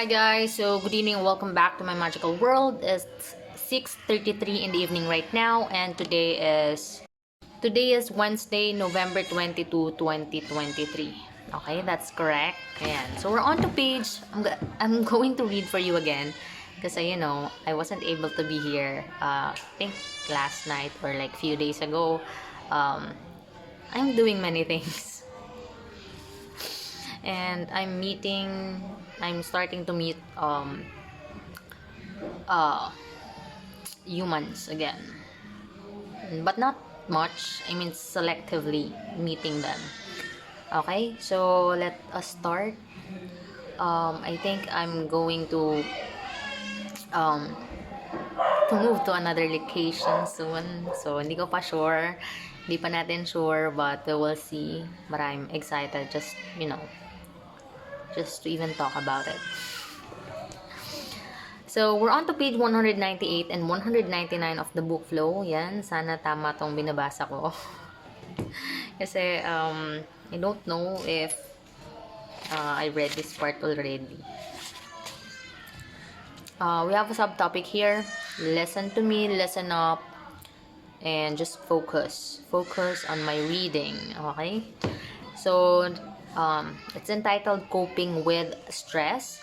Hi guys, so good evening, welcome back to my magical world. It's 6:33 in the evening right now, and today is Wednesday, November 22, 2023. Okay, that's correct. Ayan. So we're on to page. I'm going to read for you again because I wasn't able to be here. I think last night or like few days ago. Um, I'm doing many things. And I'm starting to meet uh humans again, but not much. I mean, selectively meeting them. Okay, so let us start. I think I'm going um to move to another location soon, so hindi ko pa sure, hindi pa natin sure, but we'll see. But I'm excited, just to even talk about it. So, we're on to page 198 and 199 of the book flow. Yan, sana tama tong binabasa ko. Kasi, I don't know if I read this part already. We have a subtopic here. Listen to me, listen up, and just focus. Focus on my reading, okay? So, it's entitled Coping with Stress.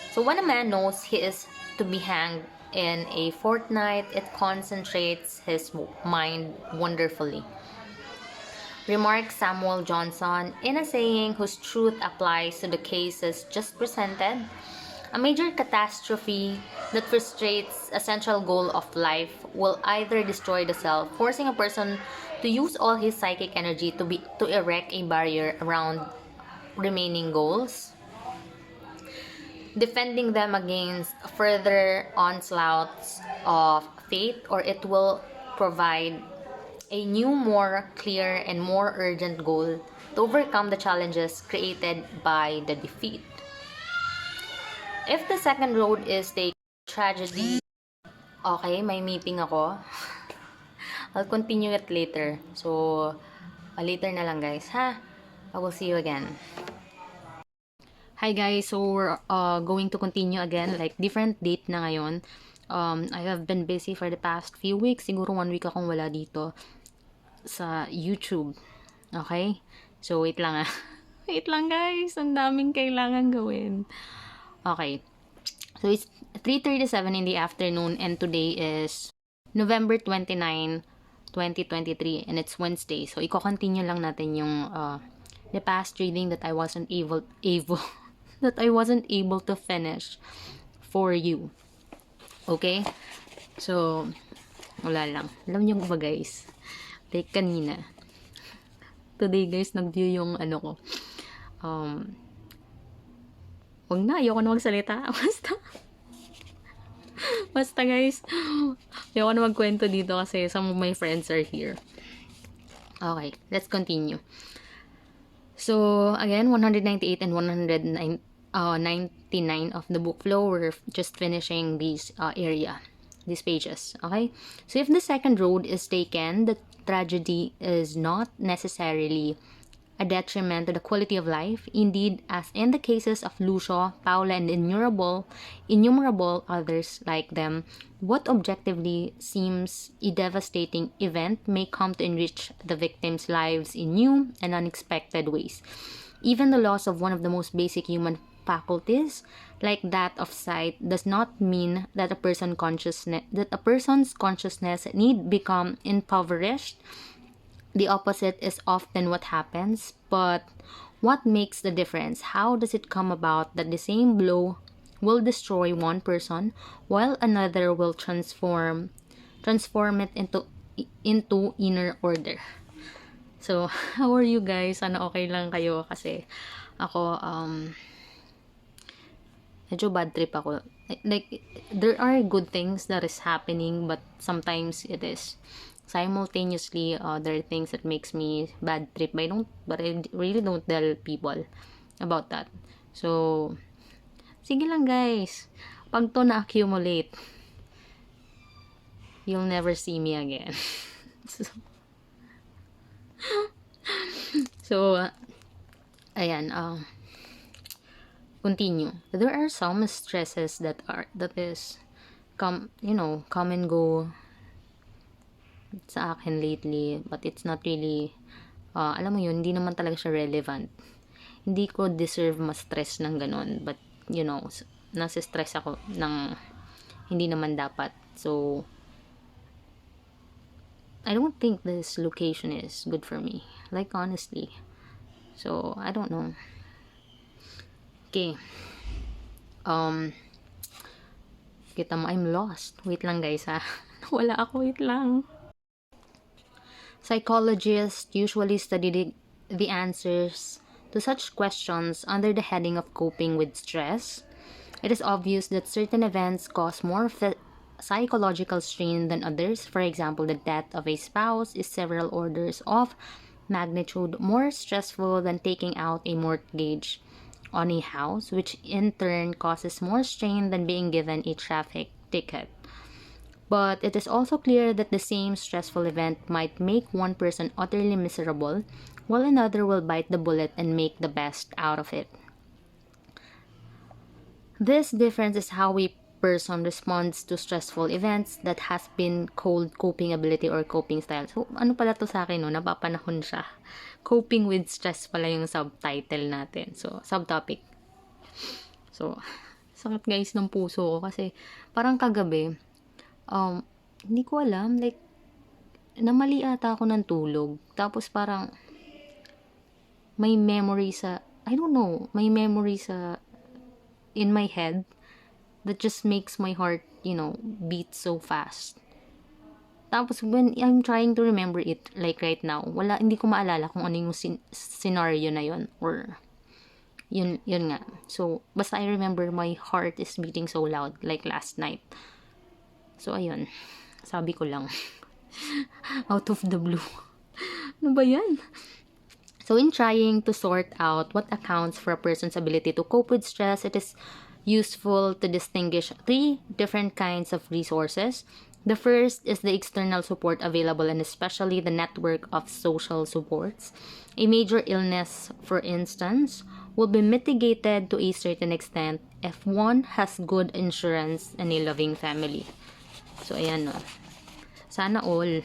So when a man knows he is to be hanged in a fortnight, it concentrates his mind wonderfully. Remarks Samuel Johnson in a saying whose truth applies to the cases just presented. A major catastrophe that frustrates a central goal of life will either destroy the self, forcing a person to use all his psychic energy to erect a barrier around remaining goals, defending them against further onslaughts of fate, or it will provide a new, more clear, and more urgent goal to overcome the challenges created by the defeat. If the second road is the tragedy, okay, may meeting ako. I'll continue it later. So, later na lang guys, ha? I will see you again. Hi guys, so we're going to continue again, like different date na ngayon. I have been busy for the past few weeks. Siguro 1 week akong wala dito sa YouTube. Okay? So wait lang ah. Wait lang guys, ang daming kailangan gawin. Okay. So it's 3:37 in the afternoon and today is November 29, 2023 and it's Wednesday. So iko-continue lang natin yung the past reading that I wasn't able that I wasn't able to finish for you. Okay? So, wala lang. Alam niyo ba guys? Like kanina. Today guys, nag-view yung ano ko. Wag na, ayoko na magsalita. Basta guys, ayoko na magkwento dito kasi some of my friends are here. Okay, let's continue. So, again, 198 and 199 of the book flow. We're just finishing these these pages. Okay? So, if the second road is taken, the tragedy is not necessarily a detriment to the quality of life. Indeed, as in the cases of Lucio, Paula, and innumerable others like them, what objectively seems a devastating event may come to enrich the victims' lives in new and unexpected ways. Even the loss of one of the most basic human faculties, like that of sight, does not mean that a person's consciousness need become impoverished. The opposite is often what happens, but what makes the difference? How does it come about that the same blow will destroy one person while another will transform it into inner order? So, how are you guys? Sana okay lang kayo kasi ako medyo bad trip ako. Like, there are good things that is happening, but sometimes it is simultaneously there are things that makes me bad trip, but I really don't tell people about that. So sige lang guys, pag to na-accumulate, you'll never see me again. So ayan, continue. There are some stresses that is come and go sa akin lately, but it's not really, alam mo yun, hindi naman talaga siya relevant. Hindi ko deserve ma-stress ng ganun, but nasa stress ako ng hindi naman dapat. So I don't think this location is good for me, like, honestly. So I don't know. Okay. Kita mo, I'm lost. Wait lang, guys, ha. Wala ako, wait lang. Psychologists usually study the answers to such questions under the heading of coping with stress. It is obvious that certain events cause more psychological strain than others. For example, the death of a spouse is several orders of magnitude more stressful than taking out a mortgage on a house, which in turn causes more strain than being given a traffic ticket. But it is also clear that the same stressful event might make one person utterly miserable, while another will bite the bullet and make the best out of it. This difference is how a person responds to stressful events that has been called coping ability or coping style. So, ano pala to sa akin, no? Napapanahon siya. Coping with stress pala yung subtitle natin. So, subtopic. So, sakit guys ng puso ko kasi parang kagabi, hindi ko alam, like, namali ata ako ng tulog. Tapos parang, may memory sa, I don't know, may memory sa, in my head, that just makes my heart, beat so fast. Tapos, when I'm trying to remember it, like right now, hindi ko maalala kung ano yung scenario na yun, or, yun nga. So, basta I remember my heart is beating so loud, like last night. So, ayun. Sabi ko lang. Out of the blue. Ano ba yan? So, in trying to sort out what accounts for a person's ability to cope with stress, it is useful to distinguish 3 different kinds of resources. The first is the external support available, and especially the network of social supports. A major illness, for instance, will be mitigated to a certain extent if one has good insurance and a loving family. So, ayan, no. Sana all.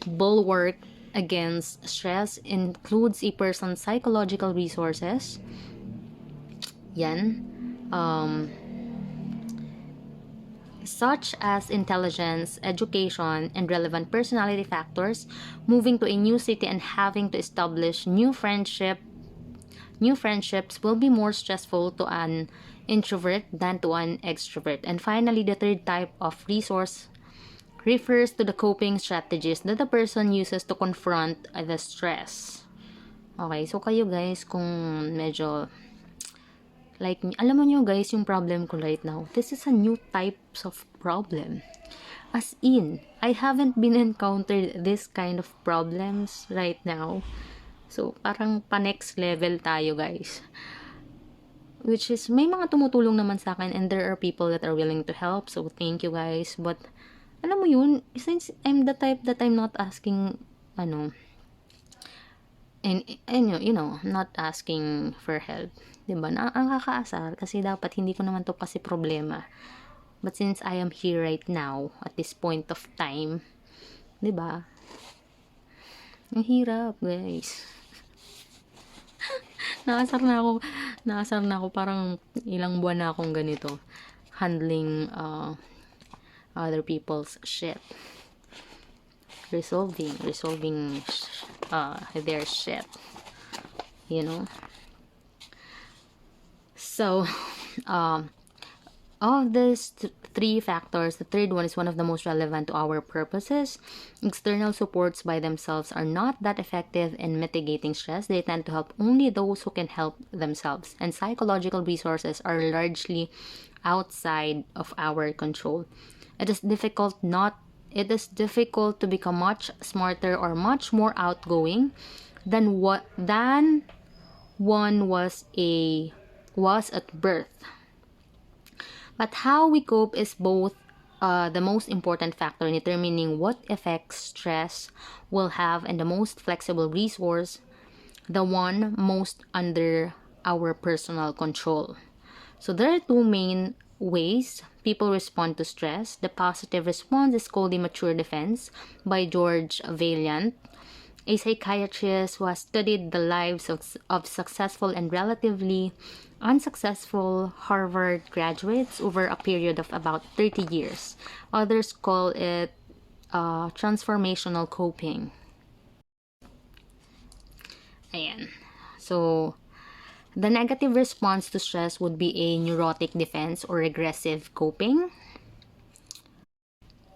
Bulwark against stress includes a person's psychological resources. Yan. Such as intelligence, education, and relevant personality factors. Moving to a new city and having to establish new friendships will be more stressful to an introvert than to an extrovert. And finally, the third type of resource refers to the coping strategies that the person uses to confront the stress. Okay, so kayo guys, kung medyo like me, alam mo nyo guys, yung problem ko right now, this is a new types of problem. As in, I haven't been encountered this kind of problems right now. So, parang pa-next level tayo, guys. Which is, may mga tumutulong naman sa akin and there are people that are willing to help. So, thank you, guys. But, alam mo yun, since I'm the type that I'm not asking, and not asking for help. Diba? Ang kakaasar kasi dapat hindi ko naman to kasi problema. But since I am here right now, at this point of time, diba? Ang hirap, guys. Naasar na ako, parang ilang buwan na akong ganito. Handling, other people's shit. Resolving, their shit. So, of these 3 factors, the third one is one of the most relevant to our purposes. External supports by themselves are not that effective in mitigating stress. They tend to help only those who can help themselves. And psychological resources are largely outside of our control. It is difficult to become much smarter or much more outgoing than one was at birth. But how we cope is both the most important factor in determining what effects stress will have and the most flexible resource the one most under our personal control. So there are two main ways people respond to stress. The positive response is called the mature defense by George Valiant, a psychiatrist who has studied the lives of successful and relatively unsuccessful Harvard graduates over a period of about 30 years. Others call it transformational coping. Ayan. So, the negative response to stress would be a neurotic defense or regressive coping.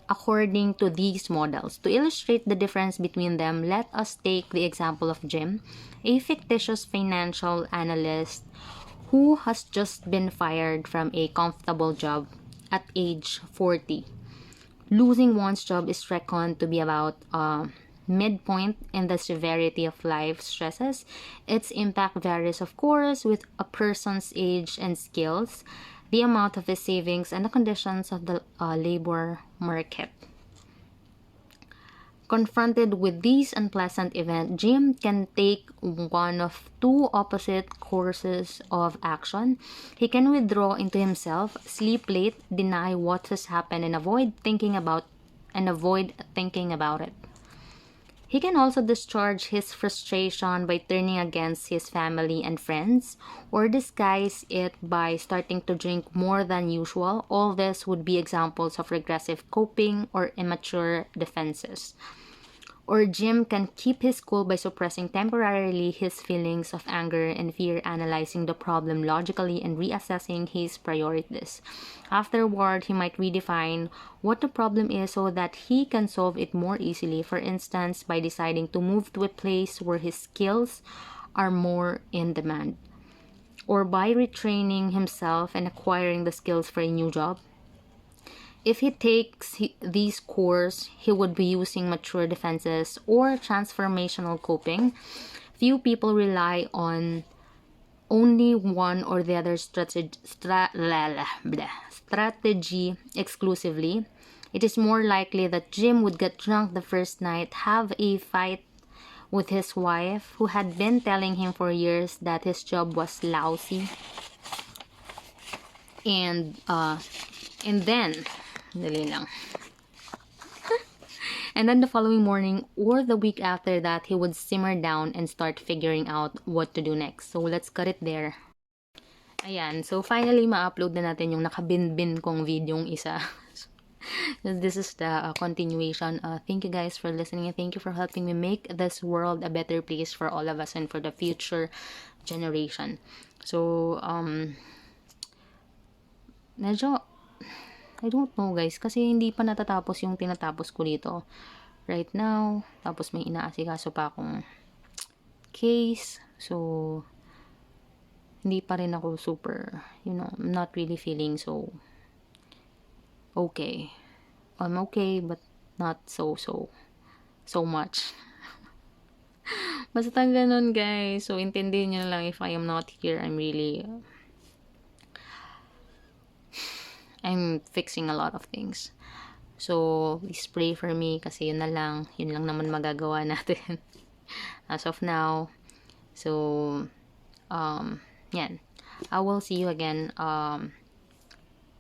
According to these models, to illustrate the difference between them, let us take the example of Jim, a fictitious financial analyst who has just been fired from a comfortable job at age 40. Losing one's job is reckoned to be about midpoint in the severity of life stresses. Its impact varies, of course, with a person's age and skills, the amount of his savings, and the conditions of the labor market. Confronted with these unpleasant events, Jim can take one of two opposite courses of action. He can withdraw into himself, sleep late, deny what has happened, and avoid thinking about it. He can also discharge his frustration by turning against his family and friends, or disguise it by starting to drink more than usual. All this would be examples of regressive coping or immature defenses. Or Jim can keep his cool by suppressing temporarily his feelings of anger and fear, analyzing the problem logically and reassessing his priorities. Afterward, he might redefine what the problem is so that he can solve it more easily, for instance, by deciding to move to a place where his skills are more in demand, or by retraining himself and acquiring the skills for a new job. If he takes these courses, he would be using mature defenses or transformational coping. Few people rely on only one or the other strategy exclusively. It is more likely that Jim would get drunk the first night, have a fight with his wife, who had been telling him for years that his job was lousy, and then dali lang. And then the following morning or the week after that, he would simmer down and start figuring out what to do next. So, let's cut it there. Ayan. So, finally, ma-upload na natin yung nakabinbin kong video yung isa. This is the continuation. Thank you guys for listening, and thank you for helping me make this world a better place for all of us and for the future generation. So, medyo I don't know guys, kasi hindi pa natatapos yung tinatapos ko dito right now. Tapos may inaasikaso pa akong case. So, hindi pa rin ako super, I'm not really feeling so okay. I'm okay, but not so much. Basta ganun guys. So, intindihin nyo na lang if I am not here. I'm fixing a lot of things. So, please pray for me kasi yun lang naman magagawa natin as of now. So, yan. I will see you again.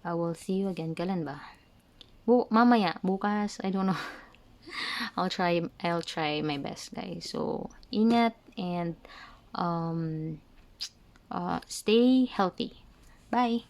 Kailan ba? Mamaya, bukas, I don't know. I'll try my best, guys. So, ingat and stay healthy. Bye.